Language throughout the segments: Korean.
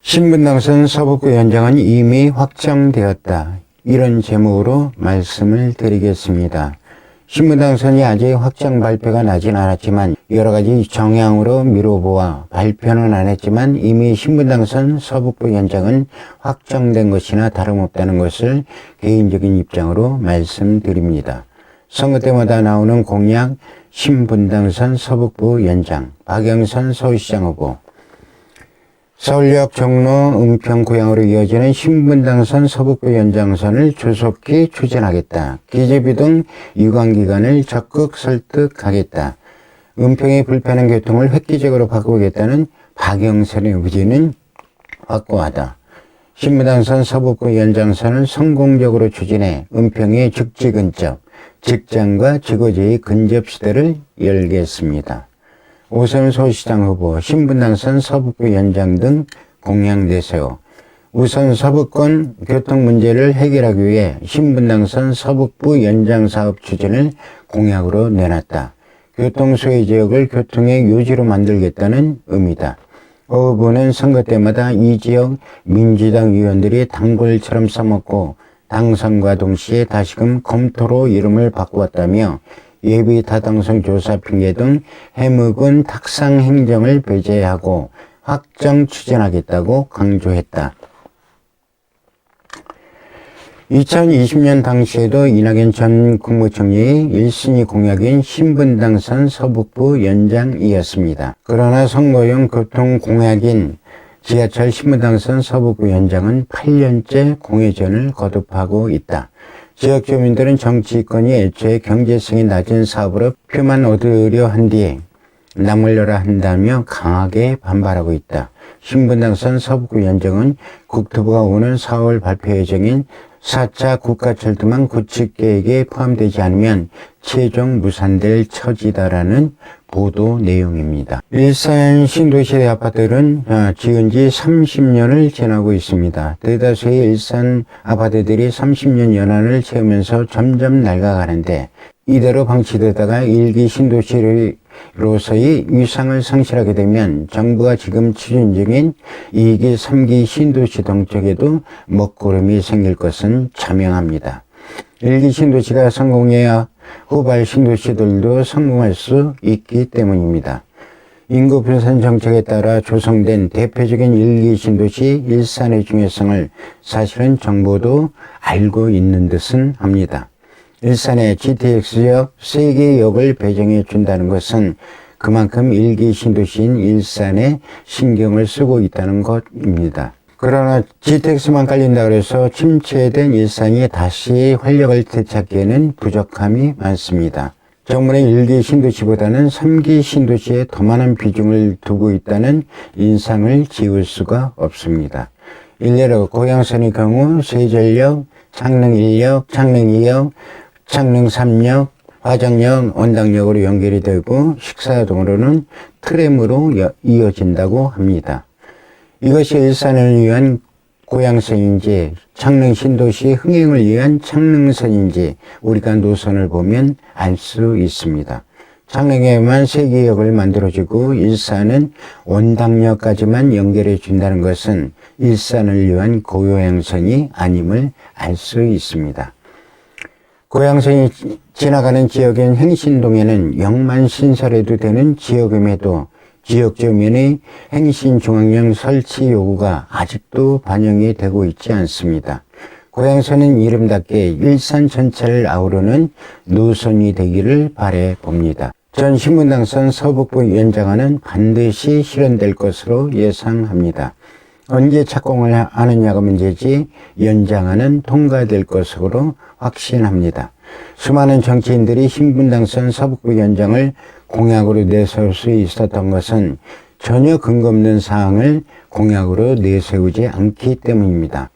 신분당선 서북부 연장은 이미 확정되었다. 이런 제목으로 말씀을 드리겠습니다. 신분당선이 아직 확정 발표가 나진 않았지만 여러 가지 정향으로 미뤄보아 발표는 안 했지만 이미 신분당선 서북부 연장은 확정된 것이나 다름없다는 것을 개인적인 입장으로 말씀드립니다. 선거 때마다 나오는 공약 신분당선 서북부 연장, 박영선 서울시장 후보, 서울역 종로 은평 고양으로 이어지는 신분당선 서북부 연장선을 조속히 추진하겠다. 기재비 등 유관기관을 적극 설득하겠다. 은평의 불편한 교통을 획기적으로 바꾸겠다는 박영선의 의지는 확고하다. 신분당선 서북부 연장선을 성공적으로 추진해 은평의 죽지 근접, 직장과 직업지의 근접 시대를 열겠습니다. 오세훈 서울시장 후보, 신분당선 서북부 연장 등 공약 내세워 우선 서북권 교통 문제를 해결하기 위해 신분당선 서북부 연장 사업 추진을 공약으로 내놨다. 교통소외 지역을 교통의 요지로 만들겠다는 의미다. 후보는 선거 때마다 이 지역 민주당 의원들이 단골처럼 써먹고 당선과 동시에 다시금 검토로 이름을 바꾸었다며 예비 타당성 조사 핑계 등 해묵은 탁상 행정을 배제하고 확정 추진하겠다고 강조했다. 2020년 당시에도 이낙연 전 국무총리의 1순위 공약인 신분당선 서북부 연장이었습니다. 그러나 선거용 교통 공약인 지하철 신분당선 서북부 연장은 8년째 공회전을 거듭하고 있다. 지역 주민들은 정치권이 애초에 경제성이 낮은 사업으로 표만 얻으려 한 뒤에 나몰려라 한다며 강하게 반발하고 있다. 신분당선 서북부 연장은 국토부가 오는 4월 발표 예정인 4차 국가철도망 구축 계획에 포함되지 않으면 최종 무산될 처지다라는 보도 내용입니다. 일산 신도시 아파트들은 지은 지 30년을 지나고 있습니다. 대다수의 일산 아파트들이 30년 연한을 채우면서 점점 낡아가는데 이대로 방치되다가 1기 신도시로서의 위상을 상실하게 되면 정부가 지금 추진 중인 2기, 3기 신도시 정책에도 먹구름이 생길 것은 자명합니다. 1기 신도시가 성공해야 후발 신도시들도 성공할 수 있기 때문입니다. 인구 분산 정책에 따라 조성된 대표적인 1기 신도시 일산의 중요성을 사실은 정부도 알고 있는 듯은 합니다. 일산에 GTX역 3개 역을 배정해 준다는 것은 그만큼 1기 신도시인 일산에 신경을 쓰고 있다는 것입니다. 그러나 GTX만 깔린다 그래서 침체된 일산이 다시 활력을 되찾기에는 부족함이 많습니다. 정부는 1기 신도시보다는 3기 신도시에 더 많은 비중을 두고 있다는 인상을 지울 수가 없습니다. 일례로 고양선의 경우 세전역, 창릉 1역, 창릉 2역, 창릉 3역, 화정역, 원당역으로 연결이 되고 식사동으로는 트램으로 이어진다고 합니다. 이것이 일산을 위한 고양선인지 창릉 신도시 흥행을 위한 창릉선인지 우리가 노선을 보면 알 수 있습니다. 창릉에만 3개역을 만들어주고 일산은 원당역까지만 연결해 준다는 것은 일산을 위한 고양선이 아님을 알 수 있습니다. 고양선이 지나가는 지역인 행신동에는 역만 신설해도 되는 지역임에도 지역 주민의 행신중앙역 설치 요구가 아직도 반영이 되고 있지 않습니다. 고양선은 이름답게 일산 전체를 아우르는 노선이 되기를 바래 봅니다. 전 신분당선 서북부 연장안은 반드시 실현될 것으로 예상합니다. 언제 착공을 하느냐가 문제지 연장안은 통과될 것으로 확신합니다. 수많은 정치인들이 신분당선 서북부 연장을 공약으로 내세울 수 있었던 것은 전혀 근거 없는 사항을 공약으로 내세우지 않기 때문입니다.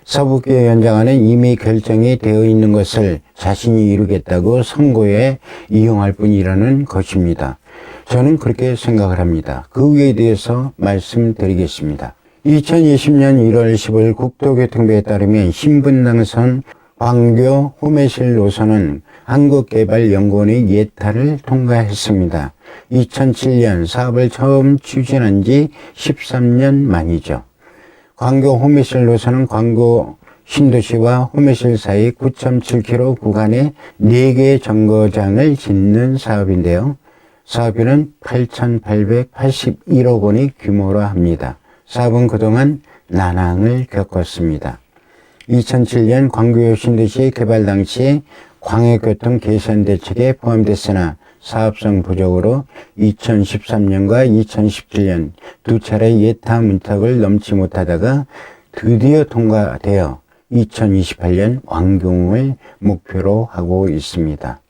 서북부 연장안은 이미 결정이 되어 있는 것을 자신이 이루겠다고 선거에 이용할 뿐이라는 것입니다. 저는 그렇게 생각을 합니다. 그 위에 대해서 말씀드리겠습니다. 2020년 1월 15일 국토교통부에 따르면 신분당선 광교 호매실 노선은 한국개발연구원의 예타를 통과했습니다. 2007년 사업을 처음 추진한 지 13년 만이죠. 광교 호미실 노선은 광교 신도시와 호미실 사이 9.7km 구간에 4개의 정거장을 짓는 사업인데요. 사업비는 8,881억 원이 규모로 합니다. 사업은 그동안 난항을 겪었습니다. 2007년 광교 신도시 개발 당시 광역교통 개선 대책에 포함됐으나 사업성 부족으로 2013년과 2017년 두 차례 예타 문턱을 넘지 못하다가 드디어 통과되어 2028년 완공을 목표로 하고 있습니다.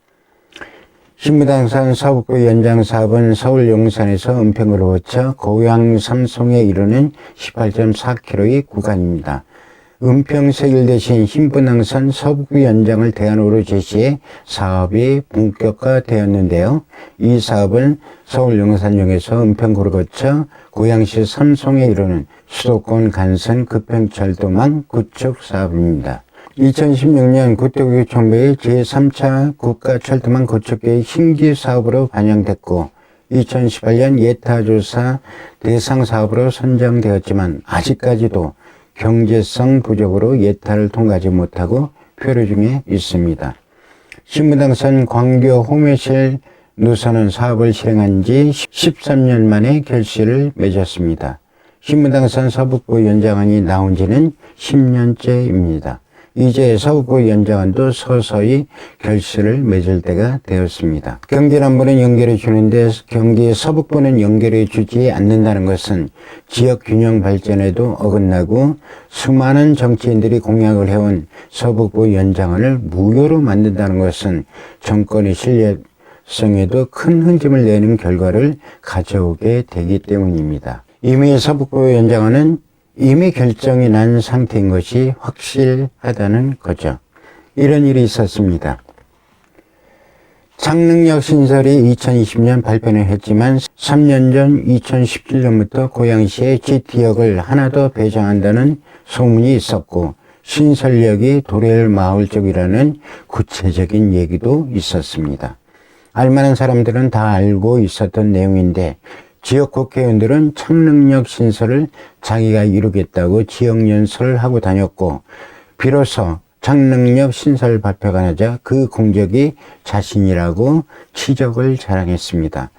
신분당선 서북부 연장 사업은 서울 용산에서 은평으로 거쳐 고양 삼송에 이르는 18.4km의 구간입니다. 은평 세길 대신 신분당선 서북부 연장을 대안으로 제시해 사업이 본격화되었는데요. 이 사업은 서울 용산역에서 은평구를 거쳐 고양시 삼송에 이르는 수도권 간선 급행철도망 구축 사업입니다. 2016년 국토교통부의 제3차 국가철도망 구축계획 신규 사업으로 반영됐고 2018년 예타조사 대상 사업으로 선정되었지만 아직까지도 경제성 부족으로 예타를 통과하지 못하고 표류 중에 있습니다. 신분당선 광교 호미실 노선은 사업을 실행한 지 13년 만에 결실을 맺었습니다. 신분당선 서북부 연장안이 나온 지는 10년째입니다. 이제 서북부 연장안도 서서히 결실을 맺을 때가 되었습니다. 경기 남부는 연결해 주는데 경기 서북부는 연결해 주지 않는다는 것은 지역 균형 발전에도 어긋나고 수많은 정치인들이 공약을 해온 서북부 연장안을 무효로 만든다는 것은 정권의 신뢰성에도 큰 흔들림을 내는 결과를 가져오게 되기 때문입니다. 이미 서북부 연장안은 이미 결정이 난 상태인 것이 확실하다는 거죠. 이런 일이 있었습니다. 창릉역 신설이 2020년 발표는 했지만 3년 전 2017년부터 고양시에 GT역을 하나 더 배정한다는 소문이 있었고 신설역이 도래할 마을 쪽이라는 구체적인 얘기도 있었습니다. 알만한 사람들은 다 알고 있었던 내용인데 지역 국회의원들은 창릉역 신설을 자기가 이루겠다고 지역연설을 하고 다녔고 비로소 창릉역 신설 발표가 나자 그 공적이 자신이라고 치적을 자랑했습니다.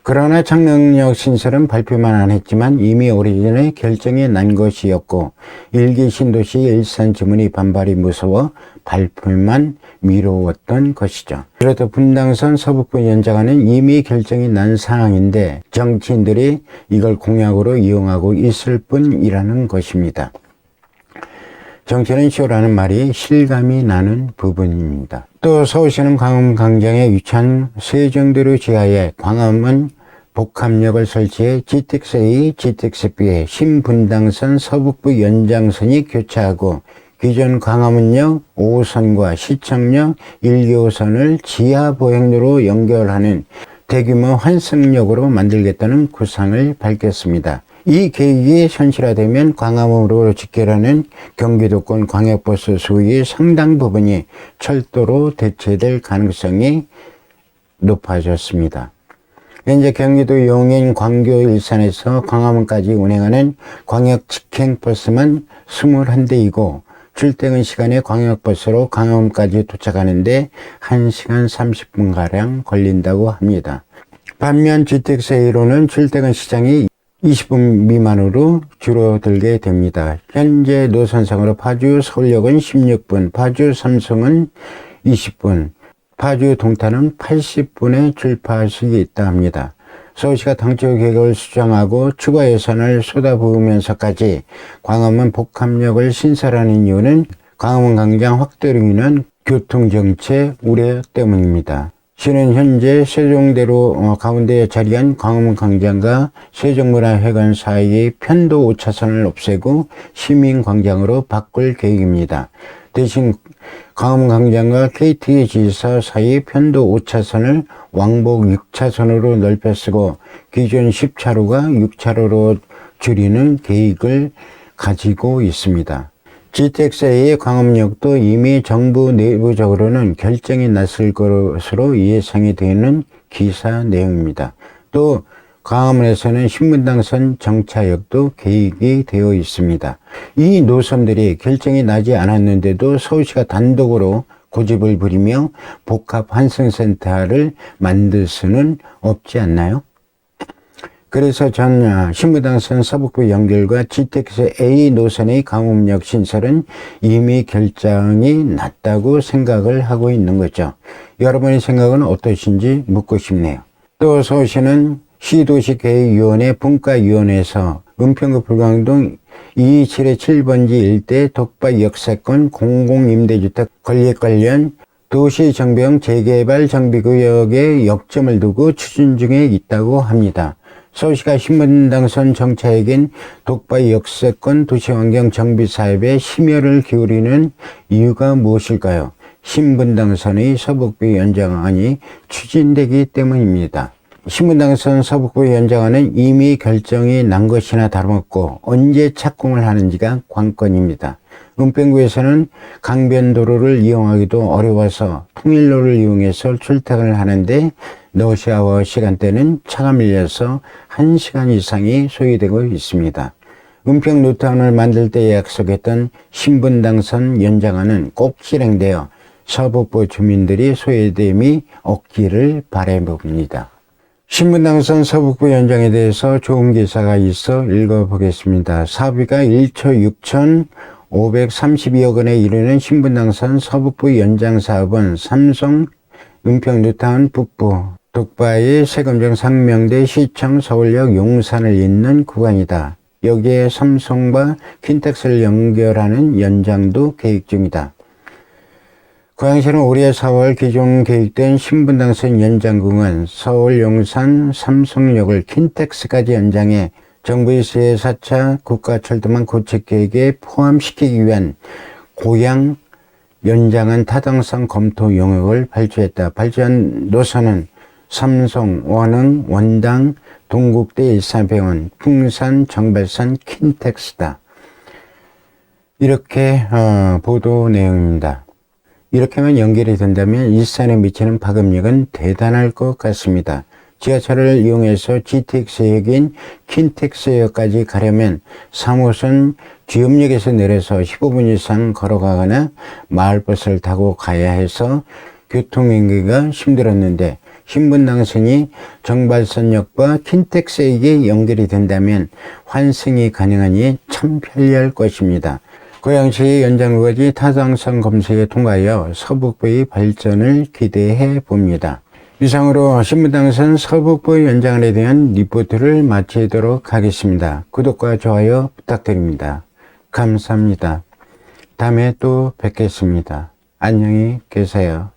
그러나 창릉역 신설은 발표만 안 했지만 이미 오래전에 결정이 난 것이었고 일기 신도시 일산 지문이 반발이 무서워 발표만 미루었던 것이죠. 그래도 분당선 서북부 연장안은 이미 결정이 난 상황인데 정치인들이 이걸 공약으로 이용하고 있을 뿐이라는 것입니다. 정치는 쇼라는 말이 실감이 나는 부분입니다. 또 서울시는 광화문 광장에 위치한 세종대로 지하에 광화문 복합역을 설치해 GTX-A, GTX-B의 신분당선 서북부 연장선이 교차하고 기존 광화문역 5호선과 시청역 1, 2호선을 지하 보행로로 연결하는 대규모 환승역으로 만들겠다는 구상을 밝혔습니다. 이 계획이 현실화되면 광화문으로 직결하는 경기도권 광역버스 수의 상당 부분이 철도로 대체될 가능성이 높아졌습니다. 현재 경기도 용인, 광교, 일산에서 광화문까지 운행하는 광역 직행버스만 21대이고 출퇴근 시간에 광역버스로 광화문까지 도착하는데 1시간 30분가량 걸린다고 합니다. 반면 GTX-A로는 출퇴근 시간이 20분 미만으로 줄어들게 됩니다. 현재 노선상으로 파주 서울역은 16분, 파주 삼성은 20분, 파주 동탄은 80분에 출발할 수 있다 합니다. 서울시가 당초 계획을 수정하고 추가 예산을 쏟아부으면서까지 광화문 복합역을 신설하는 이유는 광화문 광장 확대로 인한 교통정체 우려 때문입니다. 시는 현재 세종대로 가운데에 자리한 광화문 광장과 세종문화회관 사이의 편도 5차선을 없애고 시민광장으로 바꿀 계획입니다. 대신 광화문 광장과 KT 지사 사이 편도 5차선을 왕복 6차선으로 넓혀 쓰고 기존 10차로가 6차로로 줄이는 계획을 가지고 있습니다. GTX-A의 광화문역도 이미 정부 내부적으로는 결정이 났을 것으로 예상이 되는 기사 내용입니다. 또 광화문에서는 신분당선 정차역도 계획이 되어 있습니다. 이 노선들이 결정이 나지 않았는데도 서울시가 단독으로 고집을 부리며 복합 환승센터를 만들 수는 없지 않나요? 그래서 전 신분당선 서북부 연결과 GTX A 노선의 광화문역 신설은 이미 결정이 났다고 생각을 하고 있는 거죠. 여러분의 생각은 어떠신지 묻고 싶네요. 또 서울시는 시도시계획위원회 분과위원회에서 은평구 불광동 227-7번지 일대 독바 역세권 공공임대주택 건립 관련 도시정비형 재개발 정비구역에 역점을 두고 추진 중에 있다고 합니다. 서울시가 신분당선 정차역인 독바 역세권 도시환경 정비 사업에 심혈을 기울이는 이유가 무엇일까요? 신분당선의 서북부 연장안이 추진되기 때문입니다. 신분당선 서북부 연장안은 이미 결정이 난 것이나 다름없고 언제 착공을 하는지가 관건입니다. 은평구에서는 강변도로를 이용하기도 어려워서 통일로를 이용해서 출퇴근을 하는데 러시아워 시간대는 차가 밀려서 1시간 이상이 소요되고 있습니다. 은평 뉴타운을 만들 때 약속했던 신분당선 연장안은 꼭 실행되어 서북부 주민들이 소외됨이 없기를 바라봅니다. 신분당선 서북부 연장에 대해서 좋은 기사가 있어 읽어보겠습니다. 사업비가 1조 6,532억 원에 이르는 신분당선 서북부 연장 사업은 삼성 은평 뉴타운 북부 독바의 세금정 상명대 시청 서울역 용산을 잇는 구간이다. 여기에 삼성과 킨텍스를 연결하는 연장도 계획 중이다. 고양시는 올해 4월 기존 계획된 신분당선 연장구간 서울 용산 삼성역을 킨텍스까지 연장해 정부의 제4차 국가철도망 고책 계획에 포함시키기 위한 고양 연장한 타당성 검토 용역을 발주했다. 발주한 노선은 삼성, 원흥, 원당, 동국대 일산병원, 풍산, 정발산, 킨텍스다. 이렇게 보도 내용입니다. 이렇게만 연결이 된다면 일산에 미치는 파급력은 대단할 것 같습니다. 지하철을 이용해서 GTX역인 킨텍스역까지 가려면 3호선 주염역에서 내려서 15분 이상 걸어가거나 마을버스를 타고 가야 해서 교통연계가 힘들었는데 신분당선이 정발선역과 킨텍스역에 연결이 된다면 환승이 가능하니 참 편리할 것입니다. 고양시의 연장구간이 타당성 검색에 통과하여 서북부의 발전을 기대해 봅니다. 이상으로 신분당선 서북부 연장안에 대한 리포트를 마치도록 하겠습니다. 구독과 좋아요 부탁드립니다. 감사합니다. 다음에 또 뵙겠습니다. 안녕히 계세요.